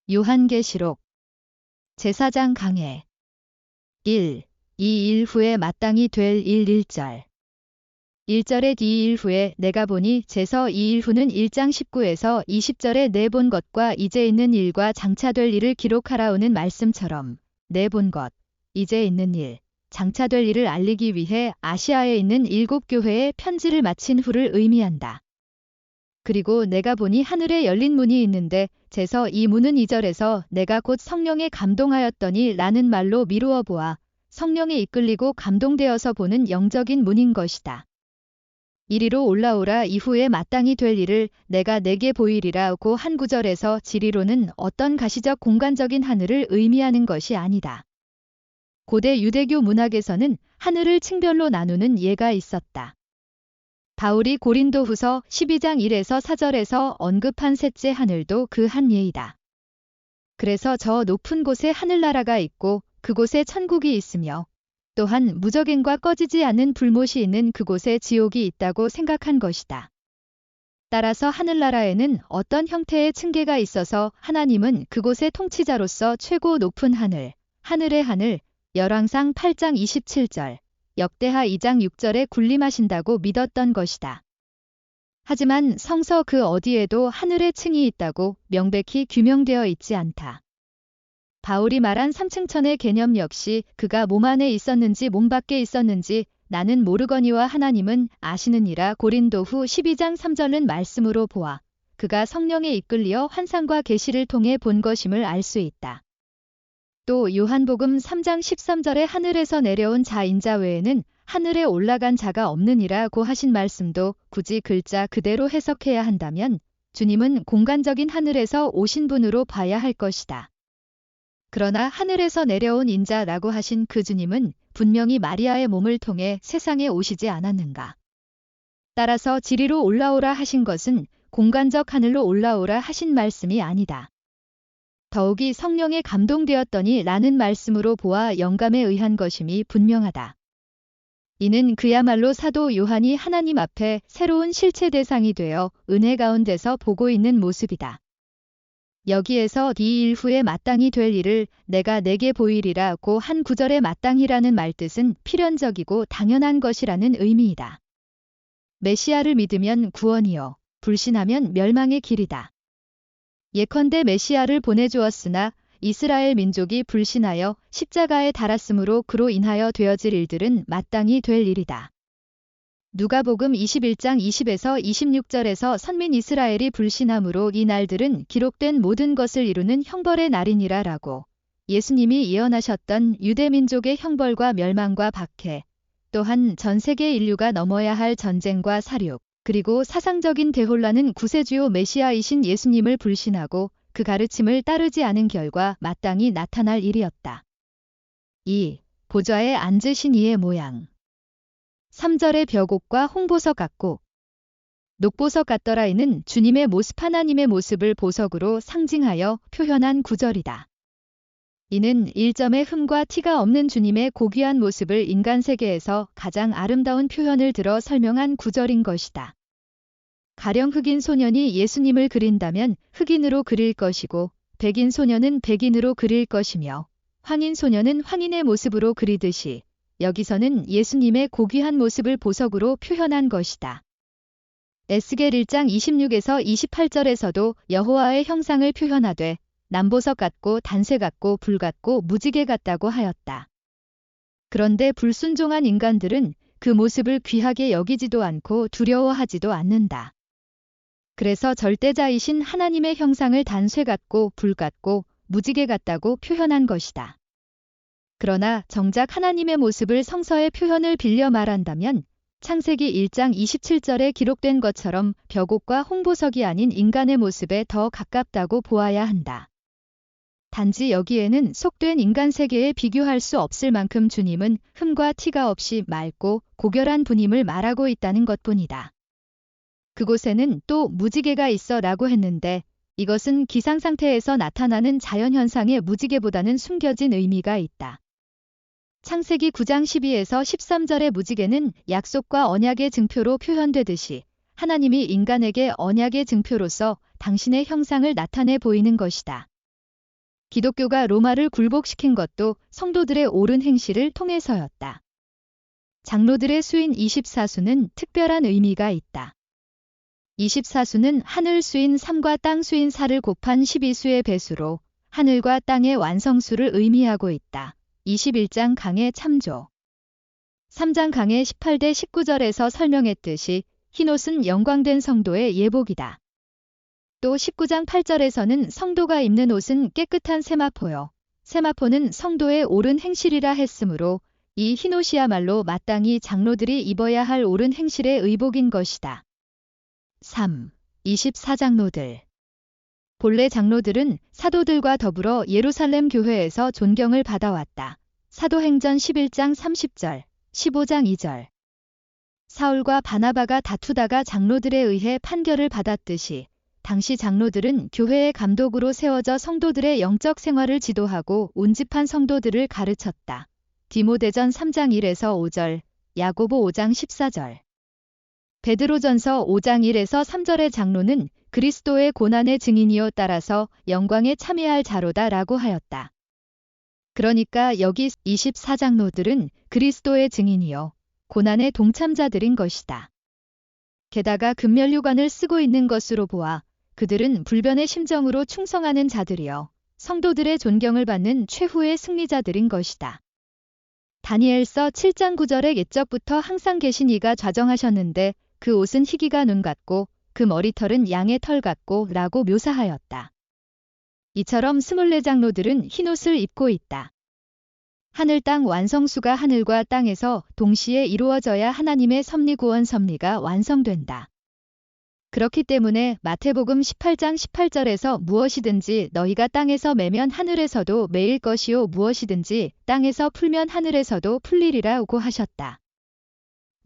요한계시록 제사장 강해 1. 이 일 후에 마땅히 될 1절 1절에 이 일 후에 내가 보니 제서 이 일 후는 1장 19에서 20절에 내 본 것과 이제 있는 일과 장차될 일을 기록하라오는 말씀처럼 내 본 것, 이제 있는 일, 장차될 일을 알리기 위해 아시아에 있는 7교회에 편지를 마친 후를 의미한다. 그리고 내가 보니 하늘에 열린 문이 있는데 제서 이 문은 2절에서 내가 곧 성령에 감동하였더니 라는 말로 미루어 보아 성령에 이끌리고 감동되어서 보는 영적인 문인 것이다. 이리로 올라오라 이후에 마땅히 될 일을 내가 내게 보이리라고 한 구절에서 지리로는 어떤 가시적 공간적인 하늘을 의미하는 것이 아니다. 고대 유대교 문학에서는 하늘을 층별로 나누는 예가 있었다. 바울이 고린도후서 12장 1에서 4절에서 언급한 셋째 하늘도 그 한 예이다. 그래서 저 높은 곳에 하늘나라가 있고 그곳에 천국이 있으며 또한 무저갱과 꺼지지 않는 불못이 있는 그곳에 지옥이 있다고 생각한 것이다. 따라서 하늘나라에는 어떤 형태의 층계가 있어서 하나님은 그곳의 통치자로서 최고 높은 하늘, 하늘의 하늘, 열왕상 8장 27절, 역대하 2장 6절에 군림하신다고 믿었던 것이다. 하지만 성서 그 어디에도 하늘의 층이 있다고 명백히 규명되어 있지 않다. 바울이 말한 3층천의 개념 역시 그가 몸 안에 있었는지 몸 밖에 있었는지 나는 모르거니와 하나님은 아시느니라 고린도후 12장 3절은 말씀으로 보아 그가 성령에 이끌리어 환상과 계시를 통해 본 것임을 알 수 있다. 또 요한복음 3장 13절에 하늘에서 내려온 자 인자 외에는 하늘에 올라간 자가 없느니라고 하신 말씀도 굳이 글자 그대로 해석해야 한다면 주님은 공간적인 하늘에서 오신 분으로 봐야 할 것이다. 그러나 하늘에서 내려온 인자라고 하신 그 주님은 분명히 마리아의 몸을 통해 세상에 오시지 않았는가. 따라서 지리로 올라오라 하신 것은 공간적 하늘로 올라오라 하신 말씀이 아니다. 더욱이 성령에 감동되었더니 라는 말씀으로 보아 영감에 의한 것임이 분명하다. 이는 그야말로 사도 요한이 하나님 앞에 새로운 실체 대상이 되어 은혜 가운데서 보고 있는 모습이다. 여기에서 이 일 후에 마땅히 될 일을 내가 내게 보이리라고 한 구절의 마땅히라는 말뜻은 필연적이고 당연한 것이라는 의미이다. 메시아를 믿으면 구원이요, 불신하면 멸망의 길이다. 예컨대 메시아를 보내주었으나 이스라엘 민족이 불신하여 십자가에 달았으므로 그로 인하여 되어질 일들은 마땅히 될 일이다. 누가복음 21장 20에서 26절에서 선민 이스라엘이 불신함으로 이 날들은 기록된 모든 것을 이루는 형벌의 날이니라 라고 예수님이 예언하셨던 유대민족의 형벌과 멸망과 박해, 또한 전 세계 인류가 넘어야 할 전쟁과 사륙, 그리고 사상적인 대혼란은 구세주요 메시아이신 예수님을 불신하고 그 가르침을 따르지 않은 결과 마땅히 나타날 일이었다. 2. 보좌에 앉으신 이의 모양 3절의 벽옥과 홍보석 같고 녹보석 같더라 이는 주님의 모습 하나님의 모습을 보석으로 상징하여 표현한 구절이다. 이는 1점의 흠과 티가 없는 주님의 고귀한 모습을 인간 세계에서 가장 아름다운 표현을 들어 설명한 구절인 것이다. 가령 흑인 소년이 예수님을 그린다면 흑인으로 그릴 것이고 백인 소년은 백인으로 그릴 것이며 황인 소년은 황인의 모습으로 그리듯이 여기서는 예수님의 고귀한 모습을 보석으로 표현한 것이다. 에스겔 1장 26에서 28절에서도 여호와의 형상을 표현하되 남보석 같고 단쇠 같고 불 같고 무지개 같다고 하였다. 그런데 불순종한 인간들은 그 모습을 귀하게 여기지도 않고 두려워하지도 않는다. 그래서 절대자이신 하나님의 형상을 단쇠 같고 불 같고 무지개 같다고 표현한 것이다. 그러나 정작 하나님의 모습을 성서의 표현을 빌려 말한다면 창세기 1장 27절에 기록된 것처럼 벽옥과 홍보석이 아닌 인간의 모습에 더 가깝다고 보아야 한다. 단지 여기에는 속된 인간 세계에 비교할 수 없을 만큼 주님은 흠과 티가 없이 맑고 고결한 분임을 말하고 있다는 것뿐이다. 그곳에는 또 무지개가 있어 라고 했는데 이것은 기상상태에서 나타나는 자연현상의 무지개보다는 숨겨진 의미가 있다. 창세기 9장 12에서 13절의 무지개는 약속과 언약의 증표로 표현되듯이 하나님이 인간에게 언약의 증표로서 당신의 형상을 나타내 보이는 것이다. 기독교가 로마를 굴복시킨 것도 성도들의 옳은 행실을 통해서였다. 장로들의 수인 24수는 특별한 의미가 있다. 24수는 하늘 수인 3과 땅 수인 4를 곱한 12수의 배수로 하늘과 땅의 완성수를 의미하고 있다. 21장 강해 참조. 3장 강해 18대 19절에서 설명했듯이 흰옷은 영광된 성도의 예복이다. 또 19장 8절에서는 성도가 입는 옷은 깨끗한 세마포요. 세마포는 성도의 옳은 행실이라 했으므로 이 흰옷이야말로 마땅히 장로들이 입어야 할 옳은 행실의 의복인 것이다. 3. 24장로들. 본래 장로들은 사도들과 더불어 예루살렘 교회에서 존경을 받아왔다. 사도행전 11장 30절, 15장 2절. 사울과 바나바가 다투다가 장로들에 의해 판결을 받았듯이 당시 장로들은 교회의 감독으로 세워져 성도들의 영적 생활을 지도하고 운집한 성도들을 가르쳤다. 디모데전 3장 1에서 5절, 야고보 5장 14절. 베드로전서 5장 1에서 3절의 장로는 그리스도의 고난의 증인이요 따라서 영광에 참여할 자로다 라고 하였다. 그러니까 여기 24장로들은 그리스도의 증인이요 고난의 동참자들인 것이다. 게다가 금면류관을 쓰고 있는 것으로 보아 그들은 불변의 심정으로 충성하는 자들이요 성도들의 존경을 받는 최후의 승리자들인 것이다. 다니엘서 7장 9절의 옛적부터 항상 계신 이가 좌정하셨는데 그 옷은 희기가 눈 같고 그 머리털은 양의 털 같고 라고 묘사하였다. 이처럼 24장로들은 흰옷을 입고 있다. 하늘 땅 완성수가 하늘과 땅에서 동시에 이루어져야 하나님의 섭리 구원 섭리가 완성된다. 그렇기 때문에 마태복음 18장 18절에서 무엇이든지 너희가 땅에서 매면 하늘에서도 매일 것이요 무엇이든지 땅에서 풀면 하늘에서도 풀리리라고 하셨다.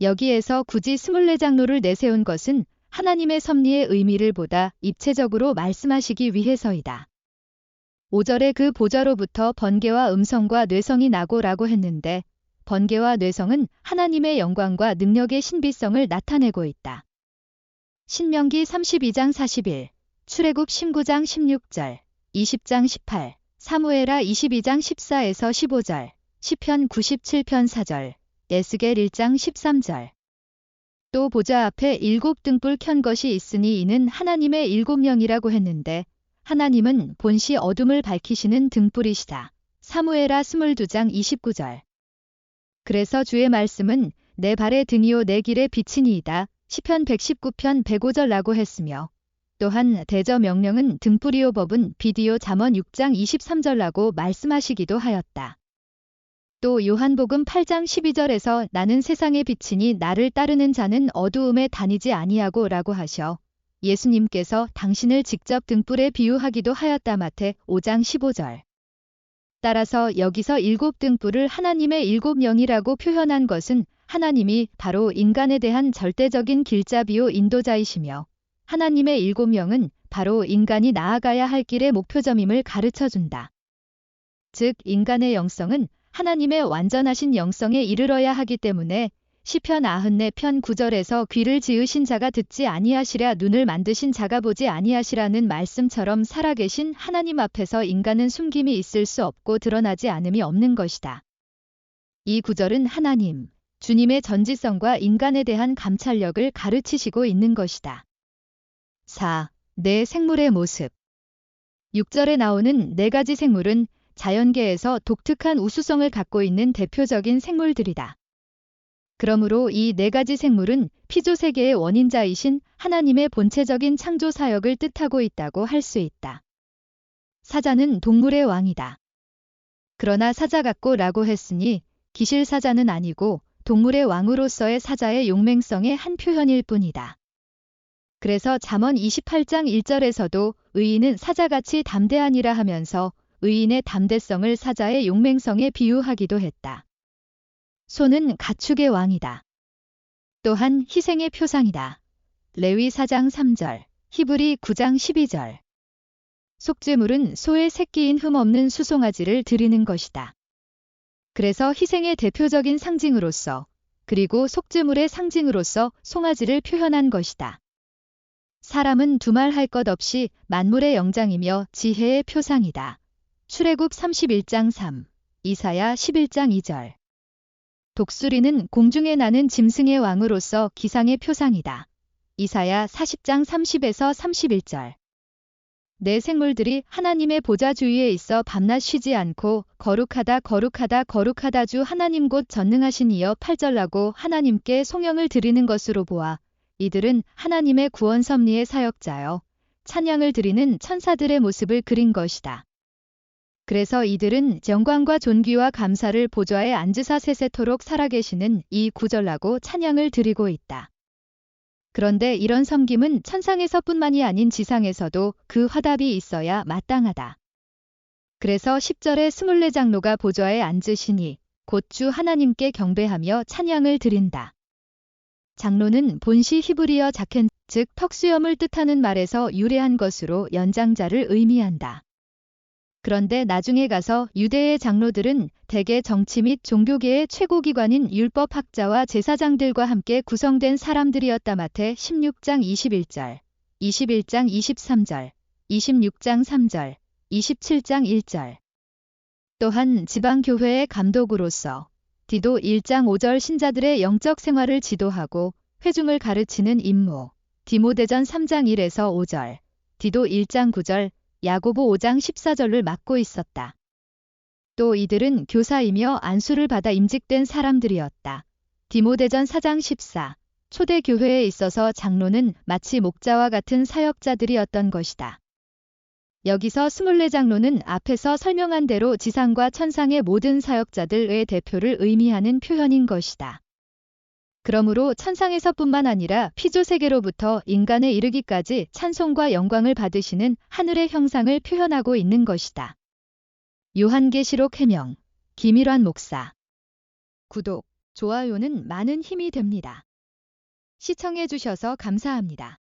여기에서 굳이 24장로를 내세운 것은 하나님의 섭리의 의미를 보다 입체적으로 말씀하시기 위해서이다. 5절에 그 보좌로부터 번개와 음성과 뇌성이 나고라고 했는데 번개와 뇌성은 하나님의 영광과 능력의 신비성을 나타내고 있다. 신명기 32장 41, 출애굽 19장 16절, 20장 18, 사무엘하 22장 14에서 15절, 시편 97편 4절, 에스겔 1장 13절. 또 보좌 앞에 7 등불 켠 것이 있으니 이는 하나님의 7영이라고 했는데 하나님은 본시 어둠을 밝히시는 등불이시다. 사무엘하 22장 29절. 그래서 주의 말씀은 내 발의 등이요 내 길의 빛이니이다. 시편 119편 105절라고 했으며 또한 대저 명령은 등불이요 법은 빛이요 잠언 6장 23절라고 말씀하시기도 하였다. 또 요한복음 8장 12절에서 나는 세상의 빛이니 나를 따르는 자는 어두움에 다니지 아니하고 라고 하셔 예수님께서 당신을 직접 등불에 비유하기도 하였다. 마태 5장 15절. 따라서 여기서 7 등불을 하나님의 7영이라고 표현한 것은 하나님이 바로 인간에 대한 절대적인 길잡이요 인도자이시며 하나님의 7영은 바로 인간이 나아가야 할 길의 목표점임을 가르쳐준다. 즉 인간의 영성은 하나님의 완전하신 영성에 이르러야 하기 때문에 시편 94편 9절에서 귀를 지으신 자가 듣지 아니하시랴 눈을 만드신 자가 보지 아니하시라는 말씀처럼 살아계신 하나님 앞에서 인간은 숨김이 있을 수 없고 드러나지 않음이 없는 것이다. 이 구절은 하나님, 주님의 전지성과 인간에 대한 감찰력을 가르치시고 있는 것이다. 4. 내 생물의 모습. 6절에 나오는 4가지 생물은 자연계에서 독특한 우수성을 갖고 있는 대표적인 생물들이다. 그러므로 이 4가지 생물은 피조세계의 원인자이신 하나님의 본체적인 창조 사역을 뜻하고 있다고 할 수 있다. 사자는 동물의 왕이다. 그러나 사자 같고 라고 했으니 기실사자는 아니고 동물의 왕으로서의 사자의 용맹성의 한 표현일 뿐이다. 그래서 잠언 28장 1절에서도 의인은 사자같이 담대하니라 하면서 의인의 담대성을 사자의 용맹성에 비유하기도 했다. 소는 가축의 왕이다. 또한 희생의 표상이다. 레위 4장 3절, 히브리 9장 12절. 속죄물은 소의 새끼인 흠없는 수송아지를 드리는 것이다. 그래서 희생의 대표적인 상징으로서 그리고 속죄물의 상징으로서 송아지를 표현한 것이다. 사람은 두말할 것 없이 만물의 영장이며 지혜의 표상이다. 출애굽 31장 3, 이사야 11장 2절. 독수리는 공중에 나는 짐승의 왕으로서 기상의 표상이다. 이사야 40장 30에서 31절. 내 생물들이 하나님의 보좌 주위에 있어 밤낮 쉬지 않고 거룩하다 거룩하다 거룩하다 주 하나님 곧 전능하신 이여 8절라고 하나님께 송영을 드리는 것으로 보아 이들은 하나님의 구원 섭리의 사역자여 찬양을 드리는 천사들의 모습을 그린 것이다. 그래서 이들은 영광과 존귀와 감사를 보좌에 앉으사 세세토록 살아계시는 이 9절라고 찬양을 드리고 있다. 그런데 이런 섬김은 천상에서뿐만이 아닌 지상에서도 그 화답이 있어야 마땅하다. 그래서 10절에 24장로가 보좌에 앉으시니 곧 주 하나님께 경배하며 찬양을 드린다. 장로는 본시 히브리어 자켄 즉 턱수염을 뜻하는 말에서 유래한 것으로 연장자를 의미한다. 그런데 나중에 가서 유대의 장로들은 대개 정치 및 종교계의 최고기관인 율법학자와 제사장들과 함께 구성된 사람들이었다. 마태 16장 21절, 21장 23절, 26장 3절, 27장 1절. 또한 지방교회의 감독으로서 디도 1장 5절 신자들의 영적 생활을 지도하고 회중을 가르치는 임무, 디모데전 3장 1에서 5절, 디도 1장 9절, 야고보 5장 14절을 맡고 있었다. 또 이들은 교사이며 안수를 받아 임직된 사람들이었다. 디모데전 4장 14. 초대 교회에 있어서 장로는 마치 목자와 같은 사역자들이었던 것이다. 여기서 24장로는 앞에서 설명한 대로 지상과 천상의 모든 사역자들의 대표를 의미하는 표현인 것이다. 그러므로 천상에서뿐만 아니라 피조세계로부터 인간에 이르기까지 찬송과 영광을 받으시는 하늘의 형상을 표현하고 있는 것이다. 요한계시록 해명, 김일환 목사. 구독, 좋아요는 많은 힘이 됩니다. 시청해 주셔서 감사합니다.